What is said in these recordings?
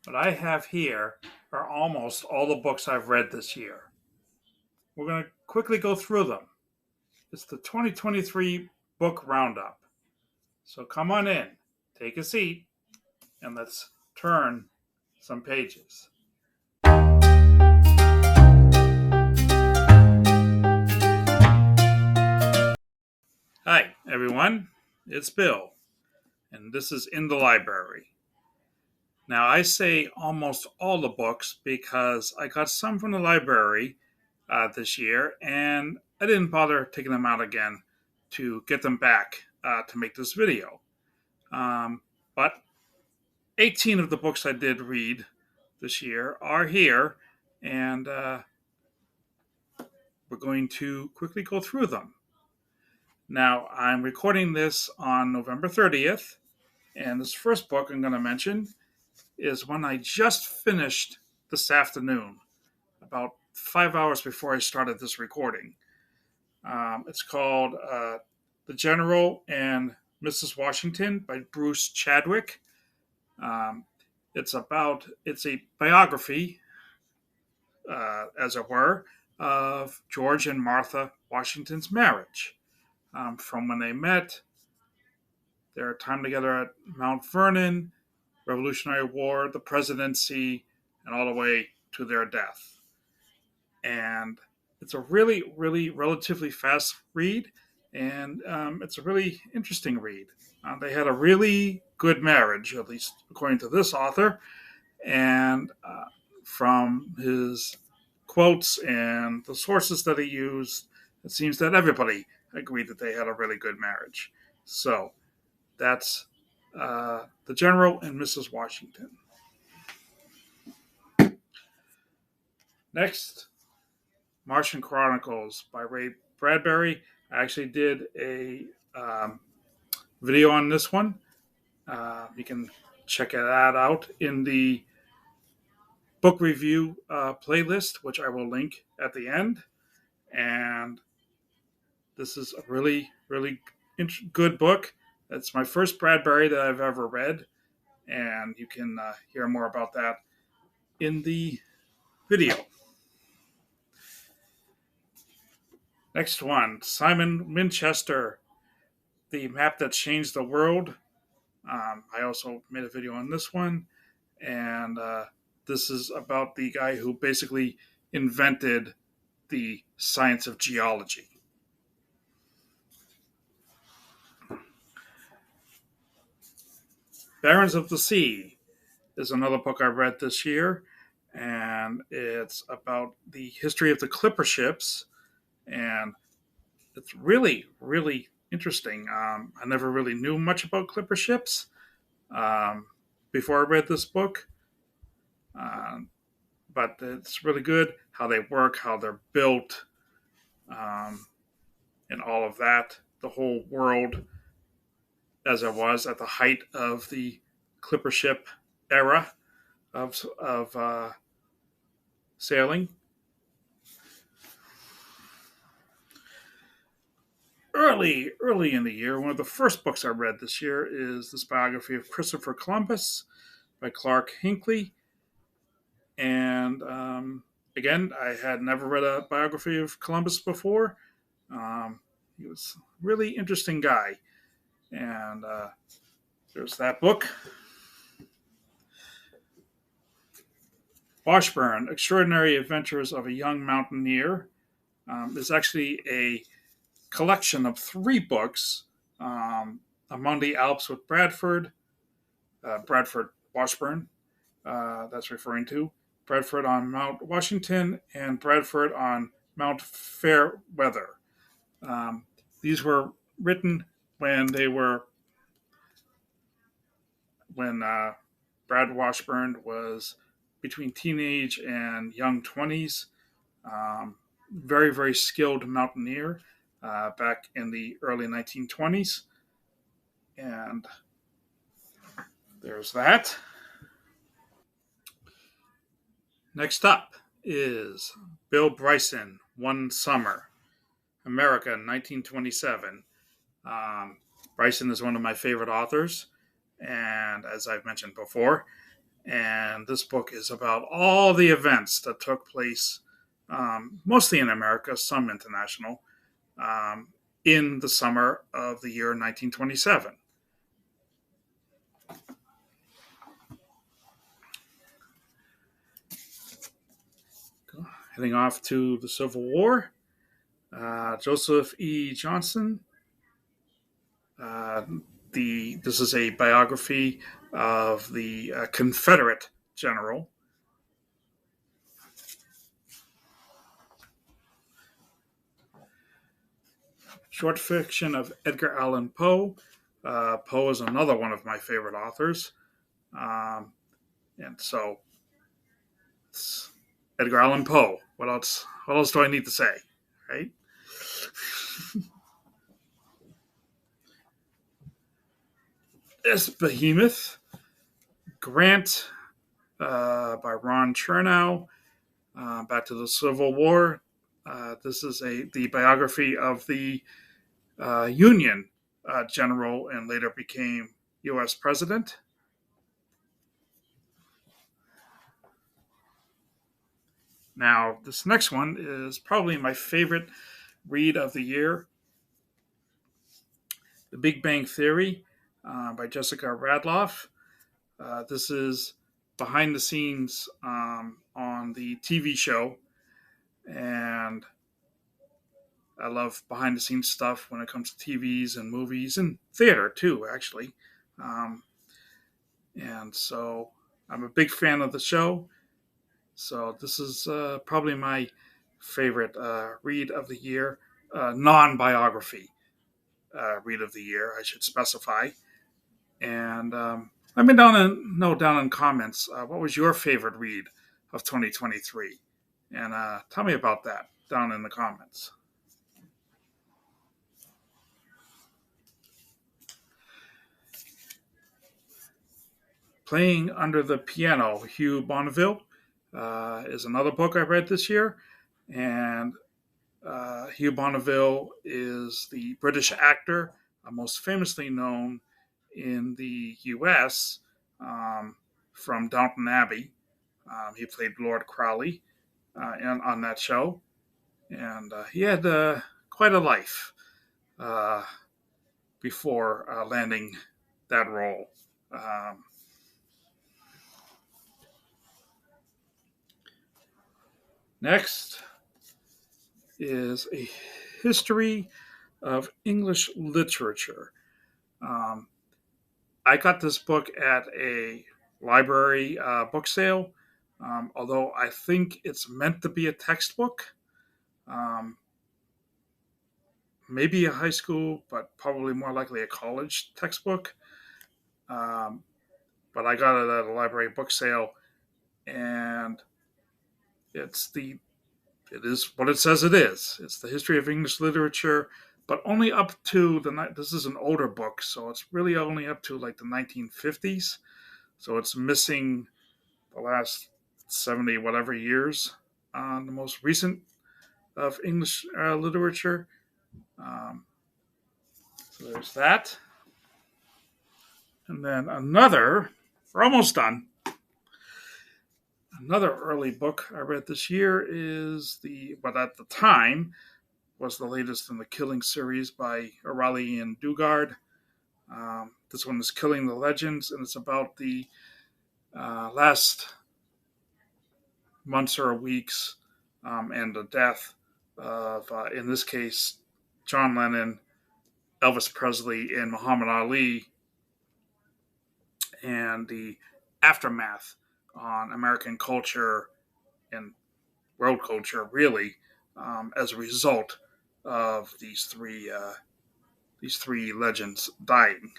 What I have here are almost all the books I've read this year. We're going to quickly go through them. It's the 2023 book roundup. So come on in, take a seat, and let's turn some pages. Hi, everyone. It's Bill, and this is In the Library. Now, I say almost all the books because I got some from the library this year, and I didn't bother taking them out again to get them back to make this video. But 18 of the books I did read this year are here, and we're going to quickly go through them. Now, I'm recording this on November 30th, and this first book I'm going to mention is one I just finished this afternoon, about 5 hours before I started this recording. It's called The General and Mrs. Washington by Bruce Chadwick. Um, it's a biography, as it were, of George and Martha Washington's marriage, from when they met, their time together at Mount Vernon, Revolutionary War, the presidency, and all the way to their death. And it's a really, really relatively fast read, and it's a really interesting read. They had a really good marriage, at least according to this author, and from his quotes and the sources that he used, it seems that everybody agreed that they had a really good marriage. So that's The General and Mrs. Washington. Next, Martian Chronicles by Ray Bradbury. I actually did a video on this one. You can check that out in the book review playlist, which I will link at the end. And this is a really, really good book. It's my first Bradbury that I've ever read, and you can hear more about that in the video. Next one, Simon Winchester, The Map That Changed the World. I also made a video on this one, and this is about the guy who basically invented the science of geology. Barons of the Sea is another book I read this year, and it's about the history of the clipper ships, and it's really, really interesting. I never really knew much about clipper ships um, before I read this book, um, but it's really good how they work, how they're built, um, and all of that. The whole world as it was at the height of the clipper ship era of sailing. Early in the year, one of the first books I read this year is this biography of Christopher Columbus by Clark Hinckley. And again, I had never read a biography of Columbus before. He was a really interesting guy. And there's that book. Washburn, Extraordinary Adventures of a Young Mountaineer, is actually a collection of 3 books. Among the Alps with Bradford Washburn, that's referring to, Bradford on Mount Washington, and Bradford on Mount Fairweather. Um, these were written when they were when Brad Washburn was between teenage and young 20s. Very, very skilled mountaineer back in the early 1920s. And there's that. Next up is Bill Bryson, One Summer, America, 1927. Bryson is one of my favorite authors, and as I've mentioned before, And this book is about all the events that took place, mostly in America, some international, um, in the summer of the year 1927. Heading off to the Civil War, Joseph E. Johnson. Uh, this is a biography of the Confederate general. Short fiction of Edgar Allan Poe. Poe is another one of my favorite authors. Um, and so it's Edgar Allan Poe. What else? What else do I need to say? Right? This Behemoth, Grant by Ron Chernow. Back to the Civil War. This is the biography of the Union general and later became U.S. president. Now, this next one is probably my favorite read of the year, The Big Bang Theory by Jessica Radloff. This is behind the scenes on the TV show, and I love behind the scenes stuff when it comes to TVs and movies and theater too, actually. Um, and so I'm a big fan of the show. So this is probably my favorite read of the year, non-biography read of the year, I should specify. And let me down in comments. What was your favorite read of 2023? And tell me about that down in the comments. Playing Under the Piano, Hugh Bonneville, is another book I read this year. And Hugh Bonneville is the British actor, most famously known in the US from Downton Abbey. He played Lord Crowley on that show. And he had quite a life uh, before landing that role. Um, Next is a history of English literature. Um, I got this book at a library book sale, although I think it's meant to be a textbook. Um, Maybe a high school, but probably more likely a college textbook. Um, but I got it at a library book sale, and it's the it is what it says it is. It's the history of English literature, but only up to this is an older book, so it's really only up to like the 1950s. So it's missing the last 70 whatever years on the most recent of English literature. Um, so there's that. And then we're almost done. Another early book I read this year is but at the time was the latest in the Killing series by Aurelian Dugard. This one is Killing the Legends, and it's about the last months or weeks and the death of, in this case, John Lennon, Elvis Presley, and Muhammad Ali, and the aftermath on American culture and world culture, really, as a result of these three legends dying.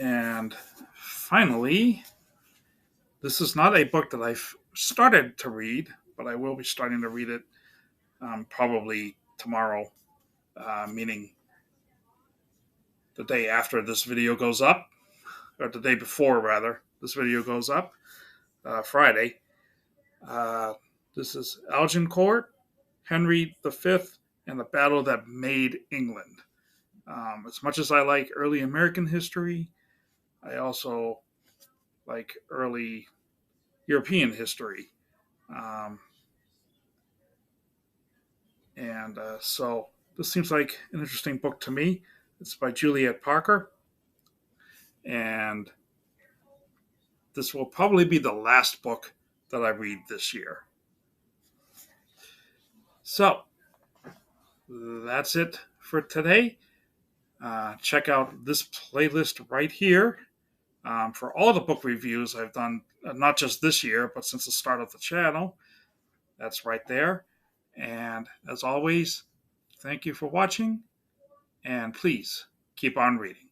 And finally, this is not a book that I've started to read, but I will be starting to read it probably tomorrow, meaning the day after this video goes up, or the day before, rather, this video goes up, Friday. Uh, this is Agincourt, Henry V, and the Battle That Made England. As much as I like early American history, I also like early European history. Um, and so this seems like an interesting book to me. It's by Juliet Parker, and this will probably be the last book that I read this year. So that's it for today. Check out this playlist right here for all the book reviews I've done, not just this year, but since the start of the channel. That's right there. And as always, thank you for watching, and please keep on reading.